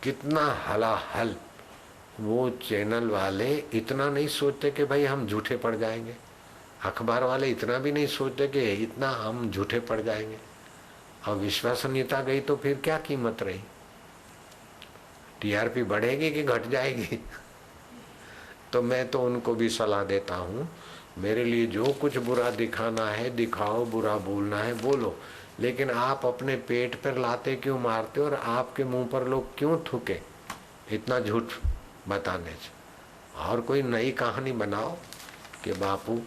कितना हलाहल। वो चैनल वाले इतना नहीं सोचते कि भाई हम झूठे पड़ जाएंगे, अखबार वाले इतना भी नहीं सोचते कि इतना हम झूठे पड़ जाएंगे। और विश्वसनीयता गई तो फिर क्या कीमत रही? टीआरपी बढ़ेगी कि घट जाएगी? तो मैं तो उनको भी सलाह देता हूँ, मेरे लिए जो कुछ बुरा दिखाना है दिखाओ, बुरा बोलना है बोलो, लेकिन आप अपने पेट पर लाते क्यों मारते हो और आपके मुंह पर लोग क्यों थूके इतना झूठ बताने से? और कोई नई कहानी बनाओ कि बापू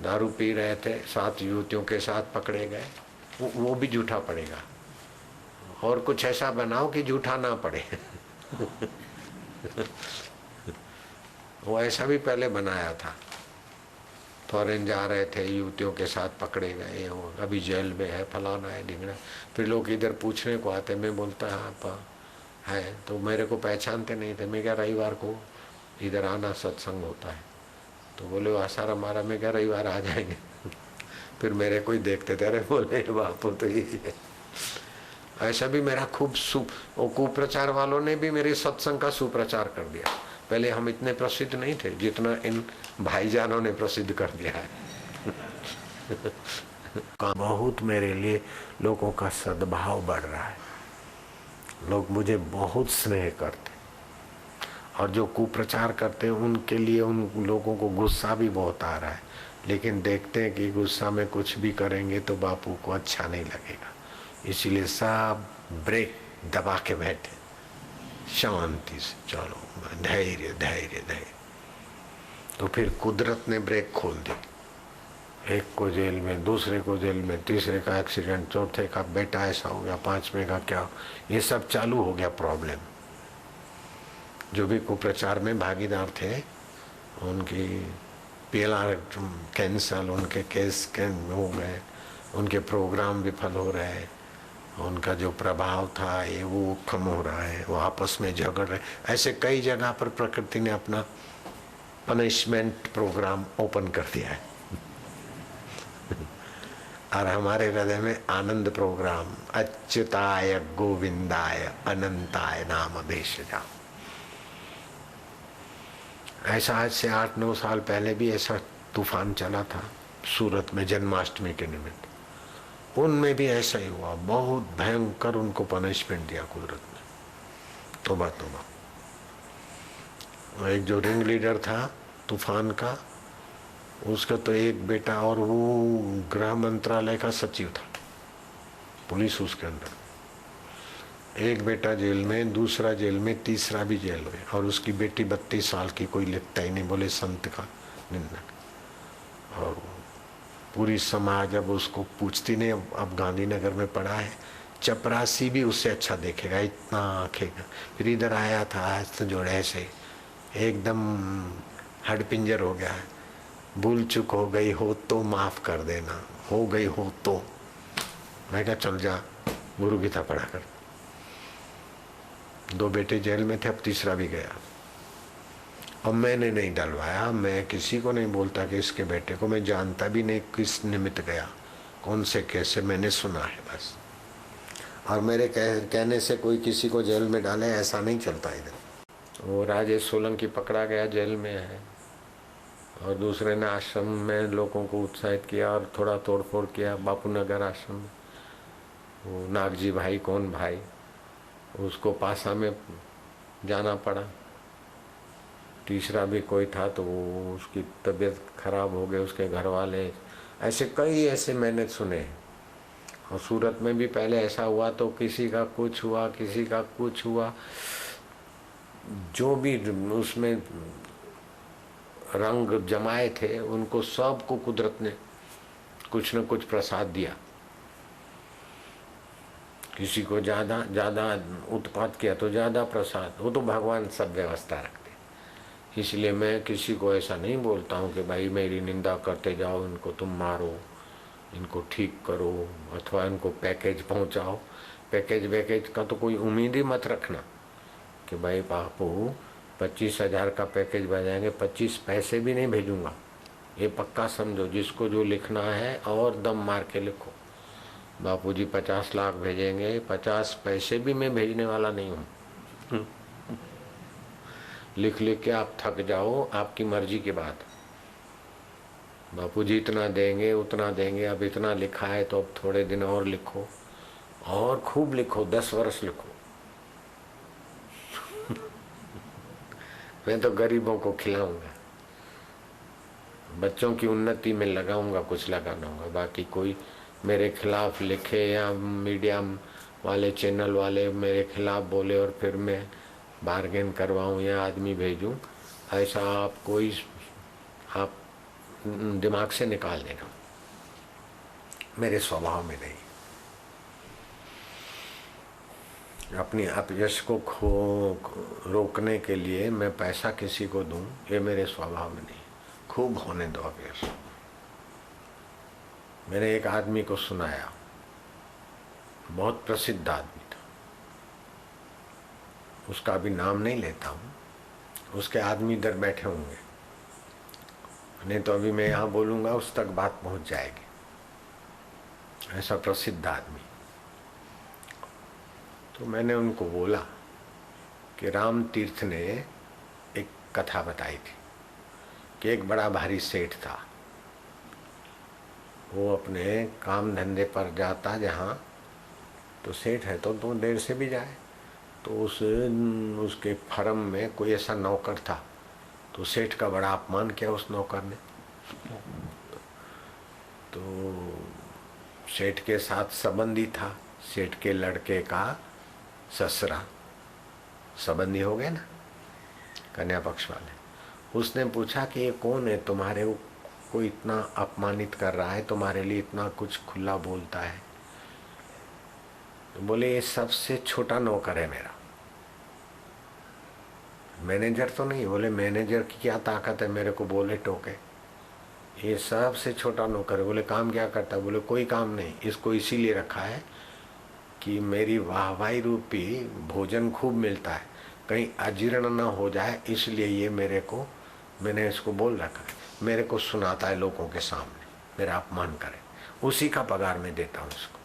दारू पी रहे थे, 7 युवतियों के साथ पकड़े गए, वो भी झूठा पड़ेगा। और कुछ ऐसा बनाओ कि झूठा ना पड़े। वो ऐसा भी पहले बनाया था, फॉरेन जा रहे थे, युवतियों के साथ पकड़े गए, वो अभी जेल में है, फलाना है, ढिंगना। फिर लोग इधर पूछने को आते, मैं बोलता है आप है, तो मेरे को पहचानते नहीं थे। मैं क्या रविवार को इधर आना, सत्संग होता है, तो बोले वो आसाराम मारा, मैं क्या रविवार आ जाएंगे। फिर मेरे को ही देखते थे, अरे बोले बापू तो यही है। ऐसा भी मेरा खूब कुप्रचार वालों ने भी मेरे सत्संग का सुप्रचार कर दिया। पहले हम इतने प्रसिद्ध नहीं थे जितना इन भाईजानों ने प्रसिद्ध कर दिया है। बहुत मेरे लिए लोगों का सद्भाव बढ़ रहा है, लोग मुझे बहुत स्नेह करते, और जो कुप्रचार करते हैं उनके लिए उन लोगों को गुस्सा भी बहुत आ रहा है, लेकिन देखते हैं कि गुस्सा में कुछ भी करेंगे तो बापू को अच्छा नहीं लगेगा, इसीलिए सब ब्रेक दबा के बैठे, शांति से चलो, धैर्य धैर्य धैर्य। तो फिर कुदरत ने ब्रेक खोल दी, एक को जेल में, दूसरे को जेल में, तीसरे का एक्सीडेंट, चौथे का बेटा ऐसा हो गया, पांचवें का क्या, ये सब चालू हो गया प्रॉब्लम। जो भी कुप्रचार में भागीदार थे उनकी पीएलआर कैंसल, उनके केस हो गए, उनके प्रोग्राम विफल हो रहे हैं, उनका जो प्रभाव था ये वो कम हो रहा है, वो आपस में झगड़ रहे। ऐसे कई जगह पर प्रकृति ने अपना पनिशमेंट प्रोग्राम ओपन कर दिया है। और हमारे हृदय में आनंद प्रोग्राम, अच्युताय गोविंदाय अनंताय नाम भेषजा। ऐसा आज से 8-9 साल पहले भी ऐसा तूफान चला था सूरत में जन्माष्टमी के निमित्त, उनमें भी ऐसा ही हुआ, बहुत भयंकर उनको पनिशमेंट दिया कुदरत ने। तौबा तौबा। एक जो रिंग लीडर था तूफान का, उसका तो एक बेटा, और वो गृह मंत्रालय का सचिव था, पुलिस उसके अंदर, एक बेटा जेल में, दूसरा जेल में, तीसरा भी जेल में, और उसकी बेटी 32 साल की, कोई लिखता ही नहीं, बोले संत का निंदक। और पूरी समाज अब उसको पूछती नहीं, अब गांधीनगर में पड़ा है, चपरासी भी उससे अच्छा देखेगा, इतना आंखेगा। फिर इधर आया था, आज तो जोड़े से एकदम हडपिंजर हो गया है, भूल चूक हो गई हो तो माफ कर देना, हो गई हो तो। मैं क्या, चल जा गुरु गीता पढ़ा कर। 2 बेटे जेल में थे, अब तीसरा भी गया। अब मैंने नहीं डलवाया, मैं किसी को नहीं बोलता कि इसके बेटे को, मैं जानता भी नहीं किस निमित्त गया, कौन से केस से, मैंने सुना है बस। और मेरे कहने से कोई किसी को जेल में डाले, ऐसा नहीं चलता इधर। वो राजेश सोलंकी पकड़ा गया, जेल में है, और दूसरे ने आश्रम में लोगों को उत्साहित किया और थोड़ा तोड़फोड़ किया बापू नगर आश्रम में। वो नागजी भाई, कौन भाई, उसको पासा में जाना पड़ा। तीसरा भी कोई था तो वो उसकी तबीयत खराब हो गई, उसके घर वाले, ऐसे कई ऐसे मैंने सुने। और सूरत में भी पहले ऐसा हुआ तो किसी का कुछ हुआ, किसी का कुछ हुआ, जो भी उसमें रंग जमाए थे उनको सबको कुदरत ने कुछ न कुछ प्रसाद दिया। किसी को ज्यादा उत्पात किया तो ज्यादा प्रसाद, वो तो भगवान सब व्यवस्था रखते। इसलिए मैं किसी को ऐसा नहीं बोलता हूँ कि भाई मेरी निंदा करते जाओ, इनको तुम मारो, इनको ठीक करो, अथवा इनको पैकेज पहुँचाओ। पैकेज का तो कोई उम्मीद ही मत रखना कि भाई बापू 25,000 का पैकेज भेजेंगे, 25 पैसे भी नहीं भेजूंगा, ये पक्का समझो। जिसको जो लिखना है और दम मार के लिखो। बापूजी 50 लाख भेजेंगे, 50 पैसे भी मैं भेजने वाला नहीं हूँ। लिख लिख के आप थक जाओ, आपकी मर्जी की बात। बापूजी इतना देंगे उतना देंगे, अब इतना लिखा है तो अब थोड़े दिन और लिखो, और खूब लिखो, 10 वर्ष लिखो। मैं तो गरीबों को खिलाऊंगा, बच्चों की उन्नति में लगाऊंगा, कुछ लगाना होगा। बाकी कोई मेरे खिलाफ लिखे या मीडिया वाले चैनल वाले मेरे खिलाफ बोले और फिर मैं बार्गेन करवाऊं या आदमी भेजूं, ऐसा आप कोई आप दिमाग से निकाल देना, मेरे स्वभाव में नहीं। अपनी अपयश को रोकने के लिए मैं पैसा किसी को दूं, ये मेरे स्वभाव में नहीं। खूब होने दो अपयश। मैंने एक आदमी को सुनाया, बहुत प्रसिद्ध आदमी था, उसका अभी नाम नहीं लेता हूं, उसके आदमी इधर बैठे होंगे, नहीं तो अभी मैं यहां बोलूंगा उस तक बात पहुंच जाएगी। ऐसा प्रसिद्ध आदमी। तो मैंने उनको बोला कि राम तीर्थ ने एक कथा बताई थी कि एक बड़ा भारी सेठ था, वो अपने काम धंधे पर जाता जहाँ, तो सेठ है तो देर से भी जाए, तो उसके फर्म में कोई ऐसा नौकर था, तो सेठ का बड़ा अपमान किया उस नौकर ने। तो सेठ के साथ संबंधी था, सेठ के लड़के का ससुरा, संबंधी हो गए ना, कन्या पक्ष वाले। उसने पूछा कि ये कौन है तुम्हारे को इतना अपमानित कर रहा है, तुम्हारे लिए इतना कुछ खुला बोलता है? तो बोले ये सबसे छोटा नौकर है मेरा, मैनेजर तो नहीं। बोले मैनेजर की क्या ताकत है मेरे को बोले टोके, ये सबसे छोटा नौकर है। बोले काम क्या करता है? बोले कोई काम नहीं, इसको इसीलिए रखा है कि मेरी वाहवाही रूपी भोजन खूब मिलता है, कहीं अजीर्ण न हो जाए, इसलिए ये मैंने इसको बोल रखा है, मेरे को सुनाता है लोगों के सामने, मेरा अपमान करे, उसी का पगार मैं देता हूं इसको।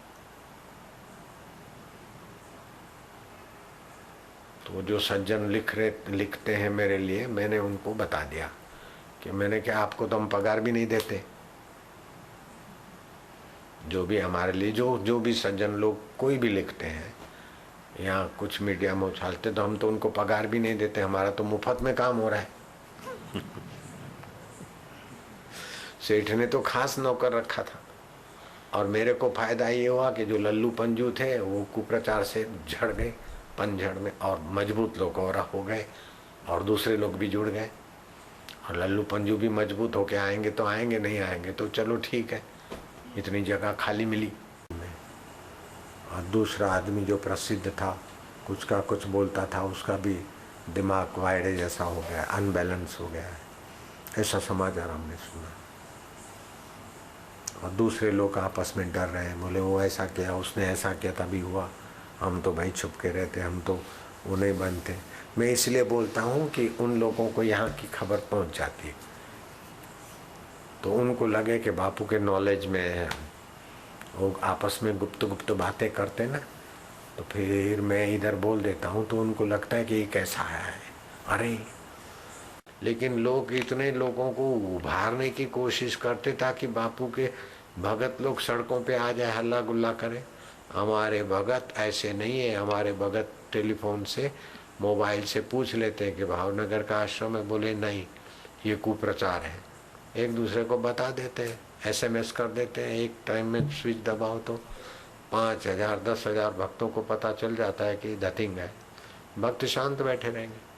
तो जो सज्जन लिखते हैं मेरे लिए, मैंने उनको बता दिया कि मैंने क्या, आपको तो हम पगार भी नहीं देते। जो भी हमारे लिए जो भी सज्जन लोग कोई भी लिखते हैं या कुछ मीडिया में उछालते, तो हम तो उनको पगार भी नहीं देते, हमारा तो मुफ्त में काम हो रहा है। सेठ ने तो खास नौकर रखा था, और मेरे को फायदा ये हुआ कि जो लल्लू पंजू थे वो कुप्रचार से झड़ गए पनझड़ में, और मजबूत लोग और हो गए, और दूसरे लोग भी जुड़ गए, और लल्लू पंजू भी मजबूत होके आएंगे तो आएंगे, नहीं आएंगे तो चलो ठीक है, इतनी जगह खाली मिली। और दूसरा आदमी जो प्रसिद्ध था, कुछ का कुछ बोलता था, उसका भी दिमाग वायड़े जैसा हो गया, अनबैलेंस हो गया है, ऐसा समाचार हमने सुना। और दूसरे लोग आपस में डर रहे हैं, बोले वो ऐसा किया, उसने ऐसा किया तभी हुआ, हम तो भाई छुप के रहते, हम तो वो नहीं बनते। मैं इसलिए बोलता हूँ कि उन लोगों को यहाँ की खबर पहुँच जाती है, तो उनको लगे कि बापू के नॉलेज में है, वो आपस में गुप्त गुप्त बातें करते ना, तो फिर मैं इधर बोल देता हूँ तो उनको लगता है कि ये कैसा है, अरे। लेकिन लोग इतने लोगों को उभारने की कोशिश करते ताकि बापू के भगत लोग सड़कों पे आ जाए, हल्ला गुल्ला करे। हमारे भगत ऐसे नहीं है, हमारे भगत टेलीफोन से मोबाइल से पूछ लेते हैं कि भावनगर का आश्रम है, बोले नहीं ये कुप्रचार है, एक दूसरे को बता देते हैं, SMS कर देते हैं, एक टाइम में स्विच दबाओ तो 5,000 10,000 भक्तों को पता चल जाता है कि धतिंग है। भक्त शांत बैठे रहेंगे।